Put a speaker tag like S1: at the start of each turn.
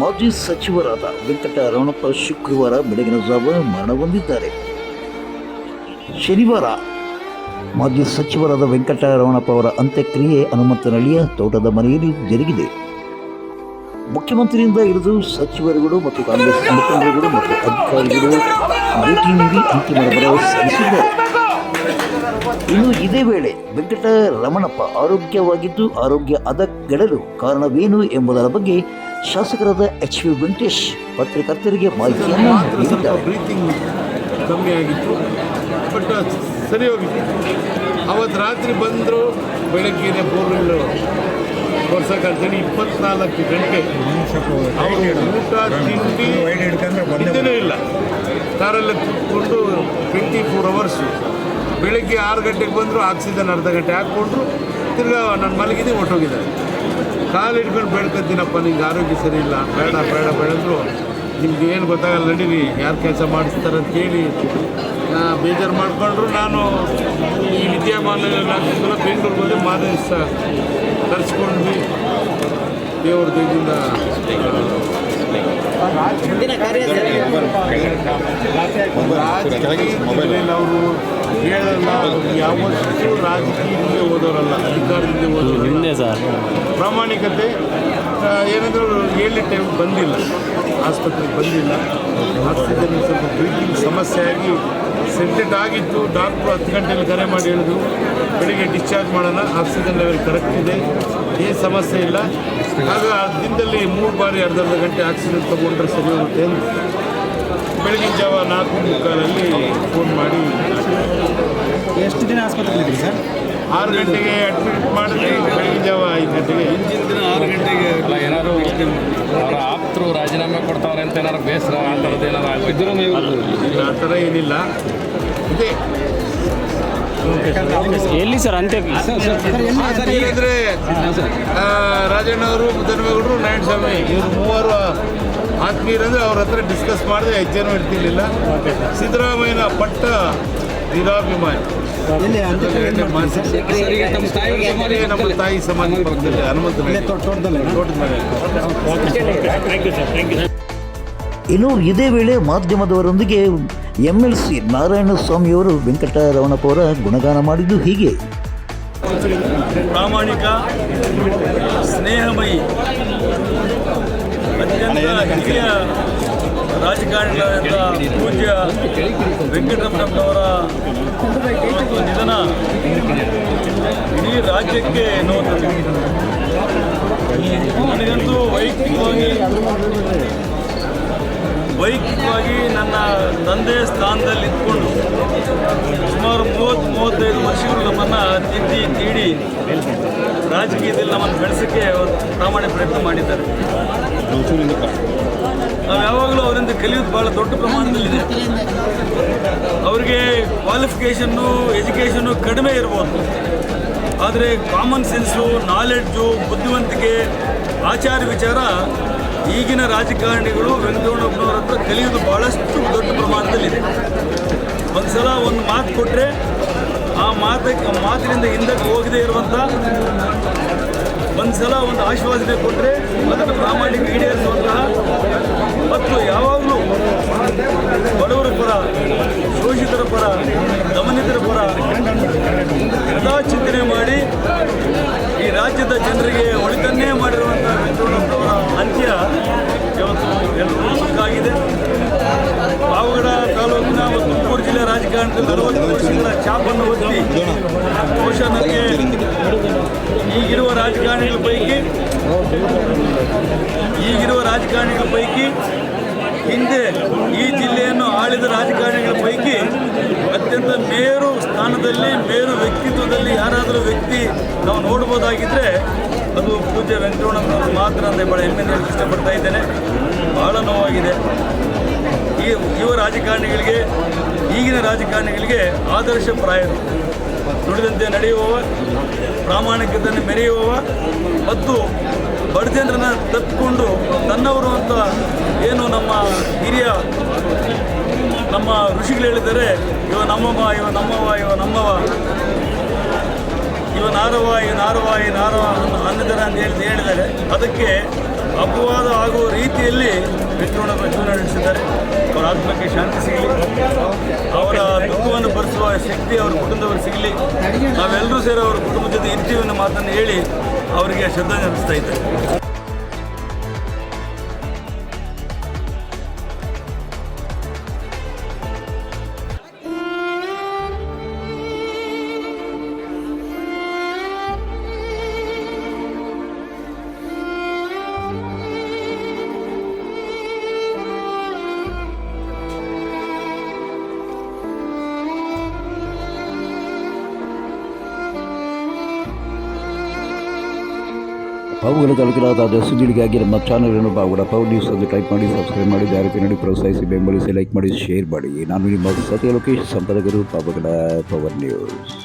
S1: ಮಾಜಿ ಸಚಿವರಾದ ವೆಂಕಟರಮಣಪ್ಪ ಶುಕ್ರವಾರ ಬೆಳಗಿನ ಜಾವ ಮರಣ ಹೊಂದಿದ್ದಾರೆ. ಶನಿವಾರ ಮಾಜಿ ಸಚಿವರಾದ ವೆಂಕಟರಮಣಪ್ಪ ಅವರ ಅಂತ್ಯಕ್ರಿಯೆ ಹನುಮಂತನಹಳ್ಳಿಯ ತೋಟದ ಮನೆಯಲ್ಲಿ ಜರುಗಿದೆ. ಮುಖ್ಯಮಂತ್ರಿಯಿಂದ ಹಿಡಿದು ಸಚಿವರುಗಳು ಮತ್ತು ಕಾಂಗ್ರೆಸ್ ಮುಖಂಡರುಗಳು ಮತ್ತು ಅಧಿಕಾರಿಗಳು ಭೇಟಿ ನೀಡಿ ಅಂತಿಮ ಭರವಸೆ ಸಲ್ಲಿಸಿದ್ದಾರೆ. ಇನ್ನು ಇದೇ ವೇಳೆ ವೆಂಕಟರಮಣಪ್ಪ ಆರೋಗ್ಯವಾಗಿದ್ದು ಆರೋಗ್ಯ ಹದಗೆಡಲು ಕಾರಣವೇನು ಎಂಬುದರ ಬಗ್ಗೆ ಶಾಸಕರಾದ ಎಚ್ ವಿ ವೆಂಕಟೇಶ್ ಪತ್ರಕರ್ತರಿಗೆ ಮಾಹಿತಿಯನ್ನು ನೀಡಿದ್ದಾರೆ.
S2: ಬ್ರೀತಿಂಗ್ ಕಮ್ಮಿ ಆಗಿತ್ತು, ಬಟ್ ಸರಿ ಹೋಗಿತ್ತು. ಅವತ್ತು ರಾತ್ರಿ ಬಂದರು, ಬೆಳಗ್ಗೆನೆ ಬೋರ್ವೆಲ್ ವರ್ಷಕ್ಕಂತೇಳಿ 24 ಗಂಟೆ ಅವರು ಊಟ ತಿಂಡಿ ಇದ್ದೇನೂ ಇಲ್ಲ. ಕಾರಲ್ಲೇ ಕೂತ್ಕೊಂಡು 24 ಅವರ್ಸು. ಬೆಳಗ್ಗೆ 6 ಗಂಟೆಗೆ ಬಂದರು, ಆಕ್ಸಿಜನ್ ಅರ್ಧ ಗಂಟೆ ಹಾಕ್ಕೊಂಡ್ರು, ತಿರ್ಗಾ ನಾನು ಮಲಗಿದ್ದೆ ಹೊಟ್ಟೋಗಿದ್ದಾರೆ. ಕಾಲು ಹಿಡ್ಕೊಂಡು ಬೆಳ್ಕೊತೀನಪ್ಪ, ನಿಂಗೆ ಆರೋಗ್ಯ ಸರಿ ಇಲ್ಲ, ಬೇಡ ಬೇಡ ಬೇಡ ಅಂದರು. ನಿಮ್ಗೆ ಏನು ಗೊತ್ತಾಗಲ್ಲ, ನಡೀರಿ, ಯಾರು ಕೆಲಸ ಮಾಡಿಸ್ತಾರೆ ಅಂತ ಹೇಳಿ ಬೇಜಾರು ಮಾಡಿಕೊಂಡ್ರು. ನಾನು ಈ ವಿದ್ಯಮಾನದಲ್ಲಿ ಆಗ್ತಿದ್ದಲ್ಲ, ಬೆಂಗಳೂರಿಗೆ ಹೋದೆ, ಮಾರನೇ ದಿವಸ ತರಿಸ್ಕೊಂಡ್ವಿ. ದೇವ್ರ ದಯದಿಂದ ರಾಜಕೀಯದಲ್ಲಿ ಅವರು ಹೇಳಲ್ಲ, ಯಾವತ್ತೂ ರಾಜಕೀಯದಿಂದ ಓದೋರಲ್ಲ, ಅಧಿಕಾರದಿಂದ ಓದೋರಲ್ಲ. ಪ್ರಾಮಾಣಿಕತೆ ಏನಂದ್ರೆ ಹೇಳಿ ಟೈಮ್ ಬಂದಿಲ್ಲ, ಆಸ್ಪತ್ರೆಗೆ ಬಂದಿಲ್ಲ. ಆಕ್ಸಿಜನ್ ಸ್ವಲ್ಪ ಬ್ರೀತಿಂಗ್ ಸಮಸ್ಯೆ ಆಗಿ ಸೆಂಟೆಡ್ ಆಗಿತ್ತು. ಡಾಕ್ಟ್ರು 10 ಗಂಟೆಯಲ್ಲಿ ಕರೆ ಮಾಡಿ ಹೇಳಿದ್ರು, ಬೆಳಿಗ್ಗೆ ಡಿಸ್ಚಾರ್ಜ್ ಮಾಡೋಣ, ಆಕ್ಸಿಜನ್ ಲೆವೆಲ್ ಕರೆಕ್ಟ್ ಇದೆ, ಏನು ಸಮಸ್ಯೆ ಇಲ್ಲ. ಆಗ ದಿನದಲ್ಲಿ 3 ಬಾರಿ ಅರ್ಧ ಗಂಟೆ ಆಕ್ಸಿಜನ್ ತೊಗೊಂಡ್ರೆ ಸರಿ ಹೋಗುತ್ತೆ ಅಂತ ಬೆಳಗಿನ ಜಾವ 4:45 ಫೋನ್ ಮಾಡಿ.
S3: ಎಷ್ಟು ದಿನ ಆಸ್ಪತ್ರೆಗೆ ಇದ್ದೀರಿ ಸರ್?
S2: 6 ಗಂಟೆಗೆ ಅಡ್ಮಿಟ್ ಮಾಡಿದ್ವಿ, ಬೆಳಗಿನ ಜಾವ 5 ಗಂಟೆಗೆ.
S4: ಹಿಂದಿನ ದಿನ 6 ಗಂಟೆಗೆ ಏನಾದ್ರು ಅವರ ಆಪ್ತರು ರಾಜೀನಾಮೆ ಕೊಡ್ತಾವ್ರೆ ಅಂತ ಏನಾದ್ರು ಬೇಸರ ಆ ಥರದ್ದು ಏನಾದ್ರು ಇದ್ರೂ
S2: ಆ ಥರ ಏನಿಲ್ಲ ಇದೆ.
S5: ಎಲ್ಲಿ ಸರ್ ಅಂತ್ಯ?
S2: ಏನಂದರೆ ರಾಜಣ್ಣವರು, ಮುದ್ದನಮೇಗೌಡರು, ನಾರಾಯಣಸ್ವಾಮಿ ಇವರು ಮೂವರು ಆತ್ಮೀಯರಂದರೆ ಅವ್ರ ಹತ್ರ ಡಿಸ್ಕಸ್ ಮಾಡಿದೆ. ಹೆಜ್ಜೆನೂ ಇಡ್ತಿರ್ಲಿಲ್ಲ. ಸಿದ್ದರಾಮಯ್ಯನ ಪಟ್ಟ ವೀರಾಭಿಮಾನಿ. ನಮ್ಮ ತಾಯಿ ಸಮಾಧಿ ಪಕ್ಕದಲ್ಲಿ ಹನುಮಂತನಹಳ್ಳಿ ತೋಟದ ಮನೆ.
S1: ಇನ್ನು ಇದೇ ವೇಳೆ ಮಾಧ್ಯಮದವರೊಂದಿಗೆ MLC ನಾರಾಯಣಸ್ವಾಮಿಯವರು ವೆಂಕಟರಮಣಪ್ಪ ಅವರ ಗುಣಗಾನ ಮಾಡಿದ್ದು ಹೀಗೆ.
S6: ಪ್ರಾಮಾಣಿಕ, ಸ್ನೇಹಮಯಿ, ಅತ್ಯಂತ ಹಿರಿಯ ರಾಜಕಾರಣಿಗಳಾದ ಪೂಜ್ಯ ವೆಂಕಟರಮಣಪ್ಪನವರ ನಿಧನ ಇಡೀ ರಾಜ್ಯಕ್ಕೆ ನೋವು. ನನಗಂತೂ ವೈಯಕ್ತಿಕವಾಗಿ ನನ್ನ ತಂದೆ ಸ್ಥಾನದಲ್ಲಿ ಇದ್ಕೊಂಡು ಸುಮಾರು 30-35 ವರ್ಷಗಳು ನಮ್ಮನ್ನು ತೀಡಿ ರಾಜಕೀಯದಲ್ಲಿ ನಮ್ಮನ್ನು ಬೆಳೆಸೋಕ್ಕೆ ಪ್ರಾಮಾಣಿಕ ಪ್ರಯತ್ನ ಮಾಡಿದ್ದಾರೆ. ನಾವು ಯಾವಾಗಲೂ ಅವರಿಂದ ಕಲಿಯೋದು ಭಾಳ ದೊಡ್ಡ ಪ್ರಮಾಣದಲ್ಲಿದೆ. ಅವರಿಗೆ ಕ್ವಾಲಿಫಿಕೇಷನ್ನು, ಎಜುಕೇಷನ್ನು ಕಡಿಮೆ ಇರ್ಬೋದು, ಆದರೆ ಕಾಮನ್ ಸೆನ್ಸು, ನಾಲೆಡ್ಜು, ಬುದ್ಧಿವಂತಿಕೆ, ಆಚಾರ ವಿಚಾರ ಈಗಿನ ರಾಜಕಾರಣಿಗಳು ವೆಂಕಟರಮಣಪ್ಪನವರ ಹತ್ರ ಕಲಿಯೋದು ಭಾಳಷ್ಟು ದೊಡ್ಡ ಪ್ರಮಾಣದಲ್ಲಿದೆ. ಒಂದು ಸಲ ಒಂದು ಮಾತು ಕೊಟ್ಟರೆ ಆ ಮಾತಿನಿಂದ ಹಿಂದಕ್ಕೆ ಹೋಗದೇ ಇರುವಂಥ, ಒಂದು ಸಲ ಒಂದು ಆಶ್ವಾಸನೆ ಕೊಟ್ಟರೆ ಅದನ್ನು ಪ್ರಾಮಾಣಿಕ ಈಡೇರಿಸುವಂತಹ ಮತ್ತು ಯಾವಾಗಲೂ ಬಡವರ ಪರ, ಶೋಷಿತರ ಪರ, ದಮನಿತರ ಪರ ಸದಾ ಚಿಂತನೆ ಮಾಡಿ ಈ ರಾಜ್ಯದ ಜನರಿಗೆ ಒಳಿತನ್ನೇ ಮಾಡಿರುವಂಥ ವೆಂಕಟರಮಣಪ್ಪನವರ ಅಂತ್ಯ ಇವತ್ತು ಎಲ್ಲರೂ ಸುಖಾಗಿದೆ. ಪಾವಗಡ ತಾಲೂಕಿನ ಮತ್ತು ತುಮಕೂರು ಜಿಲ್ಲೆ ರಾಜಕಾರಣದಲ್ಲಿ 60 ವರ್ಷಗಳ ಛಾಪನ್ನು ಒತ್ತಿ ಬಹುಶಃ ನನಗೆ ಈಗಿರುವ ರಾಜಕಾರಣಿಗಳ ಪೈಕಿ ಹಿಂದೆ ಈ ಜಿಲ್ಲೆಯನ್ನು ಆಳಿದ ರಾಜಕಾರಣಿಗಳ ಪೈಕಿ ಅತ್ಯಂತ ಮೇರು ಸ್ಥಾನದಲ್ಲಿ, ಮೇರು ವ್ಯಕ್ತಿತ್ವದಲ್ಲಿ ಯಾರಾದರೂ ವ್ಯಕ್ತಿ ನಾವು ನೋಡ್ಬೋದಾಗಿದ್ದರೆ ಅದು ಪೂಜ್ಯ ವೆಂಕಟರಮಣಪ್ಪನವರು ಮಾತ್ರ ಅಂತ ಭಾಳ ಹೆಮ್ಮೆಯಿಂದ ಹೇಳಕ್ಕೆ ಇಷ್ಟಪಡ್ತಾ ಇದ್ದೇನೆ. ಭಾಳ ನೋವಾಗಿದೆ. ಯುವ ರಾಜಕಾರಣಿಗಳಿಗೆ, ಈಗಿನ ರಾಜಕಾರಣಿಗಳಿಗೆ ಆದರ್ಶಪ್ರಾಯರು, ನುಡಿದಂತೆ ನಡೆಯುವವ, ಪ್ರಾಮಾಣಿಕತೆಯನ್ನು ಮೆರೆಯುವವ ಮತ್ತು ಬಡಜನರನ್ನ ತಪ್ಪಿಕೊಂಡು ತನ್ನವರು ಅಂತ ಏನು ನಮ್ಮ ಹಿರಿಯ ನಮ್ಮ ಋಷಿಗಳು ಹೇಳಿದ್ದಾರೆ, ಇವ ನಮ್ಮವ, ಇವ ನಮ್ಮವ, ಇವ ನಮ್ಮವ, ಇವ ನಾರವ, ಇವ ನಾರವ, ಈ ನಾರವ ಅನ್ನಿದ್ದಾರೆ ಅಂತ ಹೇಳಿದ್ದಾರೆ. ಅದಕ್ಕೆ ಅಪವಾದ ಆಗುವ ರೀತಿಯಲ್ಲಿ ಜೀವನ ನಡೆಸಿದ್ದಾರೆ. ಅವರ ಆತ್ಮಕ್ಕೆ ಶಾಂತಿ ಸಿಗಲಿ, ಅವರ ದುಃಖವನ್ನು ಭರಿಸುವ ಶಕ್ತಿ ಅವರ ಕುಟುಂಬದವರು ಸಿಗಲಿ. ನಾವೆಲ್ಲರೂ ಸೇರಿ ಅವರ ಕುಟುಂಬದ ಜೊತೆ ಇರ್ತೀವಿ ಅನ್ನೋ ಮಾತನ್ನು ಹೇಳಿ ಅವರಿಗೆ ಶ್ರದ್ಧಾಂಜಲಿ ಅರ್ಪಿಸ್ತಾ ಇದ್ದಾರೆ.
S1: ಪಾವಗಡ ತಾಲೂಕಿನ ತಾಜಾ ಸುದ್ದಿಗಳಿಗಾಗಿ ನಮ್ಮ ಚಾನಲನ್ನು ಪಾವಗಡ ಪವರ್ ನ್ಯೂಸ್ ಅಂತ ಟೈಪ್ ಮಾಡಿ ಸಬ್ಸ್ಕ್ರೈಬ್ ಮಾಡಿ ಜಾಗೃತಿ ನೀಡಿ ಪ್ರೋತ್ಸಾಹಿಸಿ ಬೆಂಬಲಿಸಿ ಲೈಕ್ ಮಾಡಿ ಶೇರ್ ಮಾಡಿ. ನಾನು ನಿಮ್ಮ ಸತ್ಯ ಲೋಕೇಶ್, ಸಂಪಾದಕರು, ಪಾವಗಡ ಪವರ್ ನ್ಯೂಸ್.